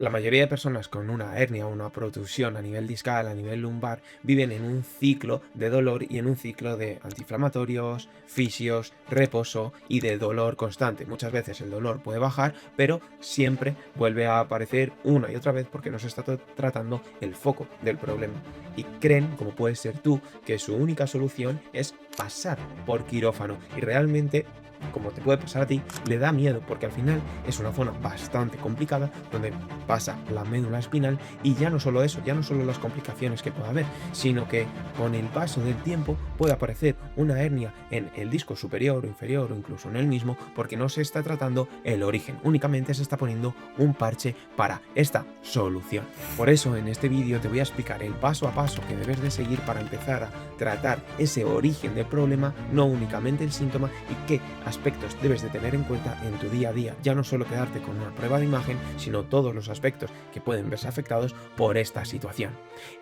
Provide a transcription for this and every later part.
La mayoría de personas con una hernia o una protusión a nivel discal, a nivel lumbar, viven en un ciclo de dolor y en un ciclo de antiinflamatorios, fisios, reposo y de dolor constante. Muchas veces el dolor puede bajar, pero siempre vuelve a aparecer una y otra vez porque no se está tratando el foco del problema. Y creen, como puedes ser tú, que su única solución es pasar por quirófano. Y realmente, como te puede pasar a ti, le da miedo porque al final es una zona bastante complicada donde pasa la médula espinal y ya no solo eso, ya no solo las complicaciones que pueda haber, sino que con el paso del tiempo puede aparecer una hernia en el disco superior o inferior o incluso en el mismo porque no se está tratando el origen, únicamente se está poniendo un parche para esta solución. Por eso en este vídeo te voy a explicar el paso a paso que debes de seguir para empezar a tratar ese origen del problema, no únicamente el síntoma, y qué aspectos debes de tener en cuenta en tu día a día, ya no solo quedarte con una prueba de imagen, sino todos los aspectos que pueden verse afectados por esta situación.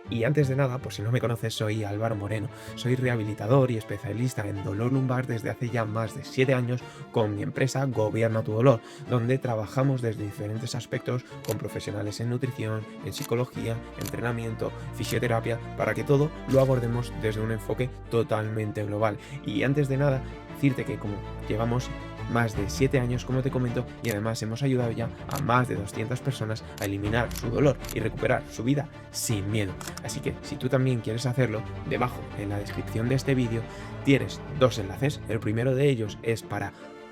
Y antes de nada, por si no me conoces, soy Álvaro Moreno, soy rehabilitador y especialista en dolor lumbar desde hace ya más de 7 años con mi empresa Gobierna tu Dolor, donde trabajamos desde diferentes aspectos con profesionales en nutrición, en psicología, entrenamiento, fisioterapia, para que todo lo abordemos desde un enfoque totalmente global. Y antes de nada, decirte que como llevamos más de 7 años, como te comento, y además hemos ayudado ya a más de 200 personas a eliminar su dolor y recuperar su vida sin miedo. Así que si tú también quieres hacerlo, debajo en la descripción de este vídeo tienes dos enlaces. El primero de ellos es para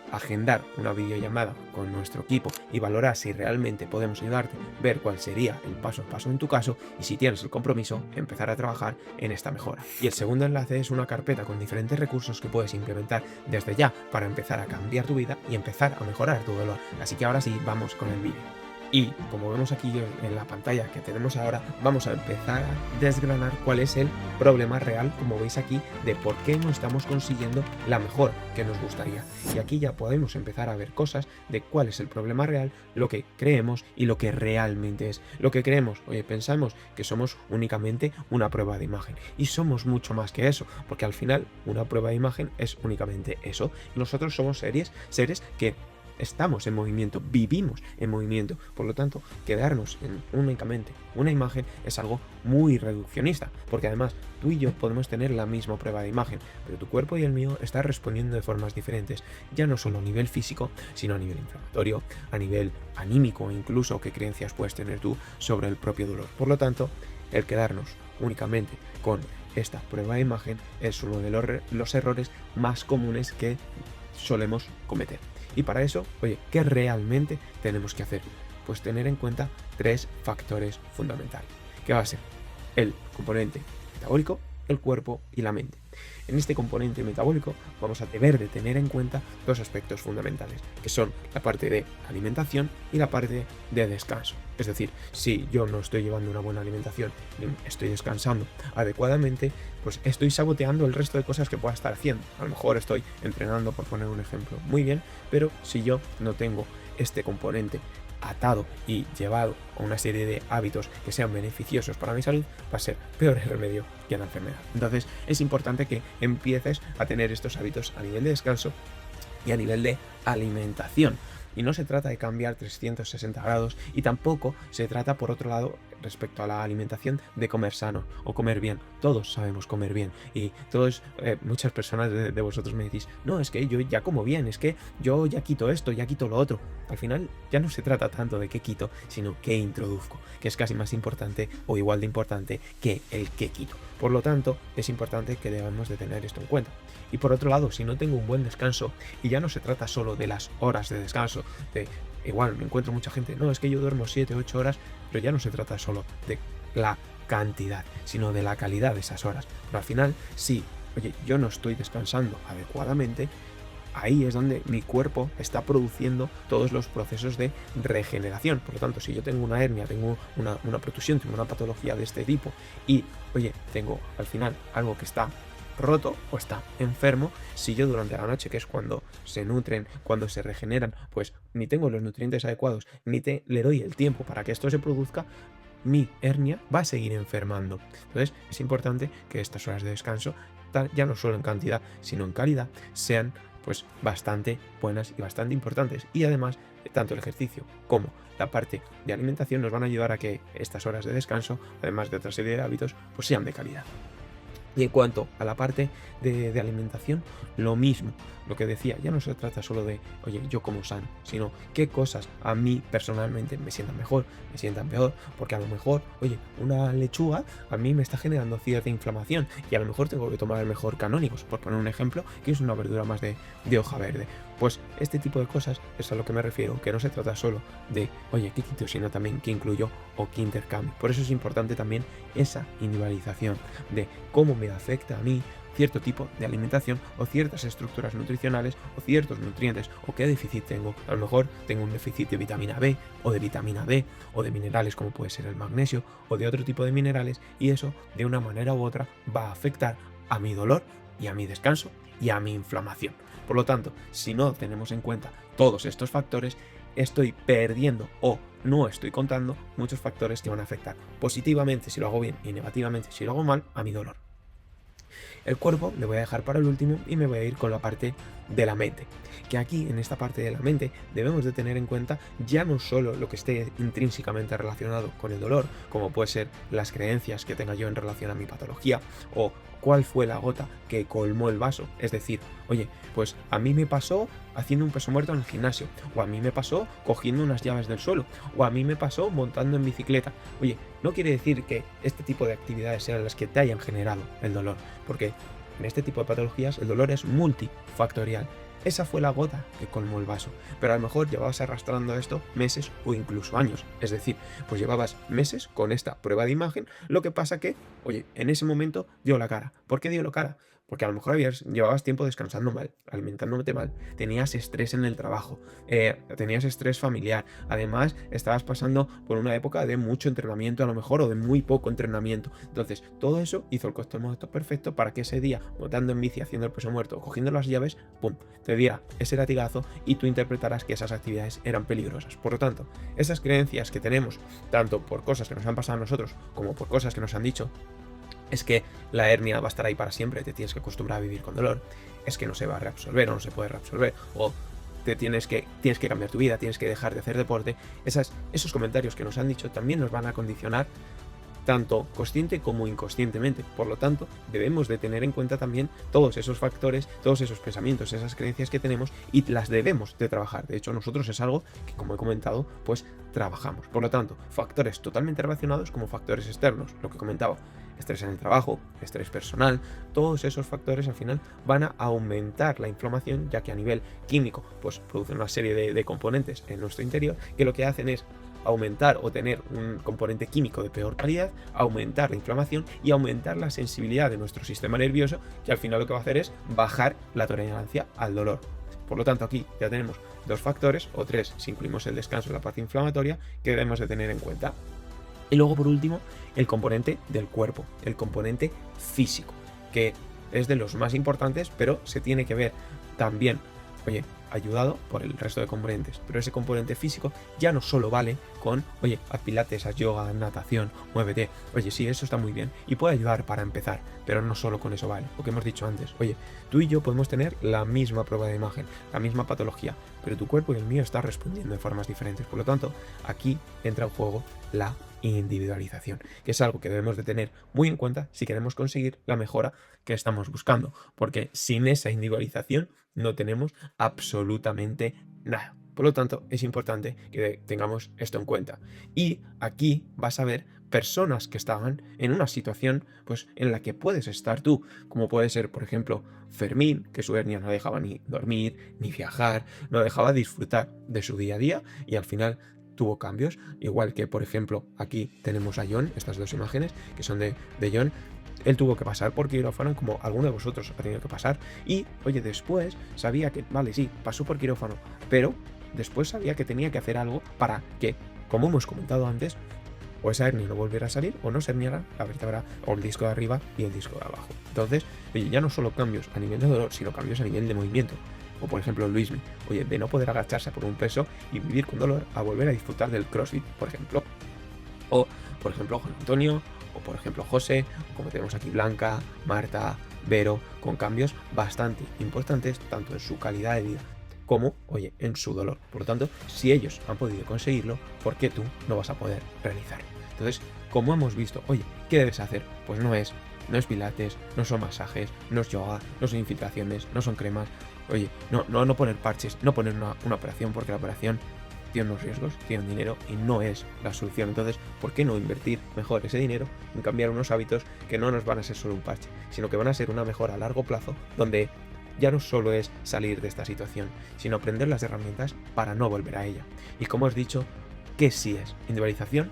agendar una videollamada con nuestro equipo y valorar si realmente podemos ayudarte, ver cuál sería el paso a paso en tu caso y si tienes el compromiso, empezar a trabajar en esta mejora. Y el segundo enlace es una carpeta con diferentes recursos que puedes implementar desde ya para empezar a cambiar tu vida y empezar a mejorar tu dolor. Así que ahora sí, vamos con el vídeo. Y como vemos aquí en la pantalla que tenemos ahora, vamos a empezar a desgranar cuál es el problema real, como veis aquí, de por qué no estamos consiguiendo la mejora que nos gustaría. Y aquí ya podemos empezar a ver cosas de cuál es el problema real, lo que creemos y lo que realmente es. Lo que creemos, oye, pensamos que somos únicamente una prueba de imagen. Y somos mucho más que eso, porque al final una prueba de imagen es únicamente eso. Nosotros somos seres que estamos en movimiento, vivimos en movimiento. Por lo tanto, quedarnos en únicamente una imagen es algo muy reduccionista, porque además tú y yo podemos tener la misma prueba de imagen, pero tu cuerpo y el mío están respondiendo de formas diferentes, ya no solo a nivel físico, sino a nivel inflamatorio, a nivel anímico, incluso qué creencias puedes tener tú sobre el propio dolor. Por lo tanto, el quedarnos únicamente con esta prueba de imagen es uno de los errores más comunes que solemos cometer. Y para eso, oye, ¿qué realmente tenemos que hacer? Pues tener en cuenta tres factores fundamentales, que va a ser el componente metabólico, el cuerpo y la mente. En este componente metabólico vamos a deber de tener en cuenta dos aspectos fundamentales, que son la parte de alimentación y la parte de descanso. Es decir, si yo no estoy llevando una buena alimentación ni estoy descansando adecuadamente, pues estoy saboteando el resto de cosas que pueda estar haciendo. A lo mejor estoy entrenando, por poner un ejemplo, muy bien, pero si yo no tengo este componente atado y llevado a una serie de hábitos que sean beneficiosos para mi salud, va a ser peor el remedio que la enfermedad. Entonces es importante que empieces a tener estos hábitos a nivel de descanso y a nivel de alimentación. Y no se trata de cambiar 360 grados y tampoco se trata, por otro lado, respecto a la alimentación, de comer sano o comer bien. Todos sabemos comer bien y muchas personas de vosotros me decís, no, es que yo ya como bien, es que yo ya quito esto, ya quito lo otro. Al final ya no se trata tanto de qué quito, sino qué introduzco, que es casi más importante o igual de importante que el qué quito. Por lo tanto, es importante que debamos de tener esto en cuenta. Y por otro lado, si no tengo un buen descanso, y ya no se trata solo de las horas de descanso, igual me encuentro mucha gente, no, es que yo duermo 7, 8 horas, pero ya no se trata solo de la cantidad, sino de la calidad de esas horas. Pero al final, si, oye, yo no estoy descansando adecuadamente, ahí es donde mi cuerpo está produciendo todos los procesos de regeneración. Por lo tanto, si yo tengo una hernia, tengo una protusión, tengo una patología de este tipo y, oye, tengo al final algo que está roto o está enfermo, si yo durante la noche, que es cuando se nutren, cuando se regeneran, pues ni tengo los nutrientes adecuados, ni le doy el tiempo para que esto se produzca, mi hernia va a seguir enfermando. Entonces es importante que estas horas de descanso, ya no solo en cantidad, sino en calidad, sean pues bastante buenas y bastante importantes. Y además, tanto el ejercicio como la parte de alimentación nos van a ayudar a que estas horas de descanso, además de otra serie de hábitos, pues sean de calidad. Y en cuanto a la parte de alimentación, lo mismo, lo que decía, ya no se trata solo de, oye, yo como sano, sino qué cosas a mí personalmente me sientan mejor, me sientan peor, porque a lo mejor, oye, una lechuga a mí me está generando cierta inflamación y a lo mejor tengo que tomar el mejor canónigos, por poner un ejemplo, que es una verdura más de hoja verde. Pues este tipo de cosas es a lo que me refiero, que no se trata solo de, oye, qué quito, sino también qué incluyo o qué intercambio. Por eso es importante también esa individualización de cómo me afecta a mí cierto tipo de alimentación o ciertas estructuras nutricionales o ciertos nutrientes o qué déficit tengo. A lo mejor tengo un déficit de vitamina B o de vitamina D o de minerales como puede ser el magnesio o de otro tipo de minerales, y eso de una manera u otra va a afectar a mi dolor y a mi descanso y a mi inflamación. Por lo tanto, si no tenemos en cuenta todos estos factores, estoy perdiendo o no estoy contando muchos factores que van a afectar positivamente si lo hago bien y negativamente si lo hago mal a mi dolor. El cuerpo le voy a dejar para el último y me voy a ir con la parte de la mente. Que aquí, en esta parte de la mente, debemos de tener en cuenta ya no solo lo que esté intrínsecamente relacionado con el dolor, como puede ser las creencias que tenga yo en relación a mi patología, o cuál fue la gota que colmó el vaso. Es decir, oye, pues a mí me pasó haciendo un peso muerto en el gimnasio, o a mí me pasó cogiendo unas llaves del suelo, o a mí me pasó montando en bicicleta. Oye, no quiere decir que este tipo de actividades sean las que te hayan generado el dolor, porque en este tipo de patologías el dolor es multifactorial. Esa fue la gota que colmó el vaso, pero a lo mejor llevabas arrastrando esto meses o incluso años. Es decir, pues llevabas meses con esta prueba de imagen, lo que pasa que, oye, en ese momento dio la cara. ¿Por qué dio la cara? Porque a lo mejor llevabas tiempo descansando mal, alimentándote mal, tenías estrés en el trabajo, tenías estrés familiar, además estabas pasando por una época de mucho entrenamiento a lo mejor o de muy poco entrenamiento. Entonces todo eso hizo el cóctel perfecto para que ese día, montando en bici, haciendo el peso muerto, cogiendo las llaves, ¡pum!, te diera ese latigazo y tú interpretarás que esas actividades eran peligrosas. Por lo tanto, esas creencias que tenemos, tanto por cosas que nos han pasado a nosotros como por cosas que nos han dicho, es que la hernia va a estar ahí para siempre, te tienes que acostumbrar a vivir con dolor, es que no se va a reabsorber o no se puede reabsorber, o tienes que cambiar tu vida, tienes que dejar de hacer deporte. Esos comentarios que nos han dicho también nos van a condicionar tanto consciente como inconscientemente. Por lo tanto, debemos de tener en cuenta también todos esos factores, todos esos pensamientos, esas creencias que tenemos, y las debemos de trabajar. De hecho, nosotros es algo que, como he comentado, pues trabajamos. Por lo tanto, factores totalmente relacionados como factores externos, lo que comentaba, estrés en el trabajo, estrés personal, todos esos factores al final van a aumentar la inflamación, ya que a nivel químico pues producen una serie de componentes en nuestro interior que lo que hacen es aumentar o tener un componente químico de peor calidad, aumentar la inflamación y aumentar la sensibilidad de nuestro sistema nervioso, que al final lo que va a hacer es bajar la tolerancia al dolor. Por lo tanto, aquí ya tenemos dos factores, o tres si incluimos el descanso en la parte inflamatoria, que debemos de tener en cuenta. Y luego, por último, el componente del cuerpo, el componente físico, que es de los más importantes, pero se tiene que ver también, oye, ayudado por el resto de componentes. Pero ese componente físico ya no solo vale con, oye, haz pilates, haz yoga, natación, muévete. Oye, sí, eso está muy bien y puede ayudar para empezar, pero no solo con eso vale. Lo que hemos dicho antes, oye, tú y yo podemos tener la misma prueba de imagen, la misma patología, pero tu cuerpo y el mío están respondiendo de formas diferentes. Por lo tanto, aquí entra en juego la individualización, que es algo que debemos de tener muy en cuenta si queremos conseguir la mejora que estamos buscando, porque sin esa individualización no tenemos absolutamente nada. Por lo tanto, es importante que tengamos esto en cuenta. Y aquí vas a ver personas que estaban en una situación pues, en la que puedes estar tú, como puede ser, por ejemplo, Fermín, que su hernia no dejaba ni dormir, ni viajar, no dejaba disfrutar de su día a día, y al final tuvo cambios, igual que, por ejemplo, aquí tenemos a John, estas dos imágenes que son de John. Él tuvo que pasar por quirófano como alguno de vosotros ha tenido que pasar, y oye, después sabía que, vale, sí, pasó por quirófano, pero después sabía que tenía que hacer algo para que, como hemos comentado antes, o esa hernia no volviera a salir o no se herniara la vértebra o el disco de arriba y el disco de abajo. Entonces, oye, ya no solo cambios a nivel de dolor, sino cambios a nivel de movimiento. O por ejemplo Luismi, oye, de no poder agacharse por un peso y vivir con dolor a volver a disfrutar del CrossFit, por ejemplo. O por ejemplo Juan Antonio o por ejemplo José, o como tenemos aquí Blanca, Marta, Vero, con cambios bastante importantes tanto en su calidad de vida como, oye, en su dolor. Por lo tanto, si ellos han podido conseguirlo, ¿por qué tú no vas a poder realizarlo? Entonces, como hemos visto, oye, ¿qué debes hacer? Pues no es pilates, no son masajes, no es yoga, no son infiltraciones, no son cremas. Oye, no poner parches, no poner una operación, porque la operación tiene unos riesgos, tiene un dinero y no es la solución. Entonces, ¿por qué no invertir mejor ese dinero en cambiar unos hábitos que no nos van a ser solo un parche, sino que van a ser una mejora a largo plazo, donde ya no solo es salir de esta situación, sino aprender las herramientas para no volver a ella? Y como os he dicho, ¿qué sí es? Individualización,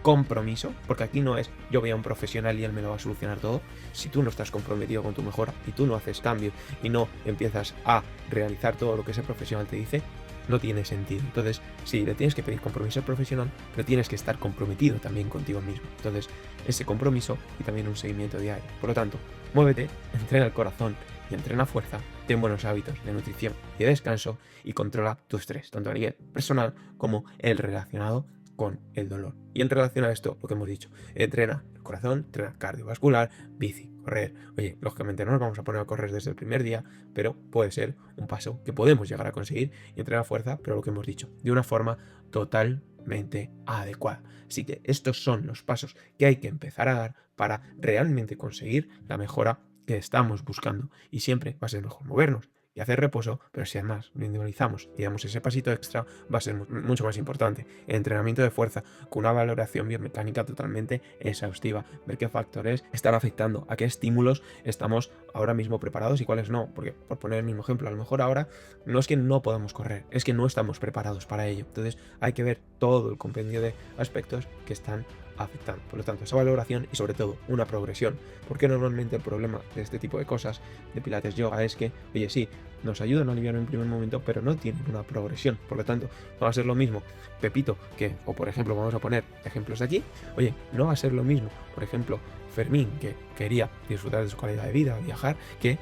compromiso, porque aquí no es yo voy a un profesional y él me lo va a solucionar todo. Si tú no estás comprometido con tu mejora y tú no haces cambios y no empiezas a realizar todo lo que ese profesional te dice, no tiene sentido. Entonces, sí, le tienes que pedir compromiso al profesional, pero tienes que estar comprometido también contigo mismo. Entonces, ese compromiso y también un seguimiento diario. Por lo tanto, muévete, entrena el corazón y entrena fuerza, ten buenos hábitos de nutrición y de descanso y controla tu estrés, tanto a nivel personal como el relacionado con el dolor. Y en relación a esto, lo que hemos dicho, entrena el corazón, entrena cardiovascular, bici, correr. Oye, lógicamente no nos vamos a poner a correr desde el primer día, pero puede ser un paso que podemos llegar a conseguir y entrenar fuerza, pero lo que hemos dicho, de una forma totalmente adecuada. Así que estos son los pasos que hay que empezar a dar para realmente conseguir la mejora que estamos buscando. Y siempre va a ser mejor movernos y hacer reposo, pero si además lo individualizamos y damos ese pasito extra, va a ser mucho más importante. El entrenamiento de fuerza con una valoración biomecánica totalmente exhaustiva, ver qué factores están afectando, a qué estímulos estamos ahora mismo preparados y cuáles no, porque por poner el mismo ejemplo, a lo mejor ahora no es que no podamos correr, es que no estamos preparados para ello. Entonces hay que ver todo el compendio de aspectos que están afectando. Por lo tanto, esa valoración y sobre todo una progresión, porque normalmente el problema de este tipo de cosas, de pilates, yoga, es que, oye, sí, nos ayudan a aliviar en un primer momento, pero no tienen una progresión. Por lo tanto, no va a ser lo mismo Pepito que, o por ejemplo, vamos a poner ejemplos de aquí, oye, no va a ser lo mismo, por ejemplo, Fermín, que quería disfrutar de su calidad de vida, viajar, que,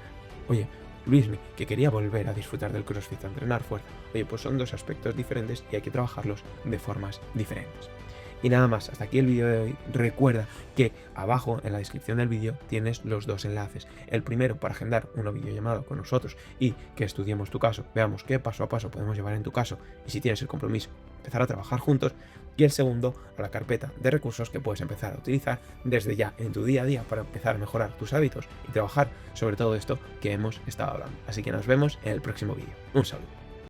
oye, Luismi, que quería volver a disfrutar del CrossFit, a entrenar fuerza. Oye, pues son dos aspectos diferentes y hay que trabajarlos de formas diferentes. Y nada más, hasta aquí el vídeo de hoy. Recuerda que abajo en la descripción del vídeo tienes los dos enlaces. El primero para agendar una videollamada con nosotros y que estudiemos tu caso, veamos qué paso a paso podemos llevar en tu caso y si tienes el compromiso, empezar a trabajar juntos. Y el segundo a la carpeta de recursos que puedes empezar a utilizar desde ya en tu día a día para empezar a mejorar tus hábitos y trabajar sobre todo esto que hemos estado hablando. Así que nos vemos en el próximo vídeo. Un saludo.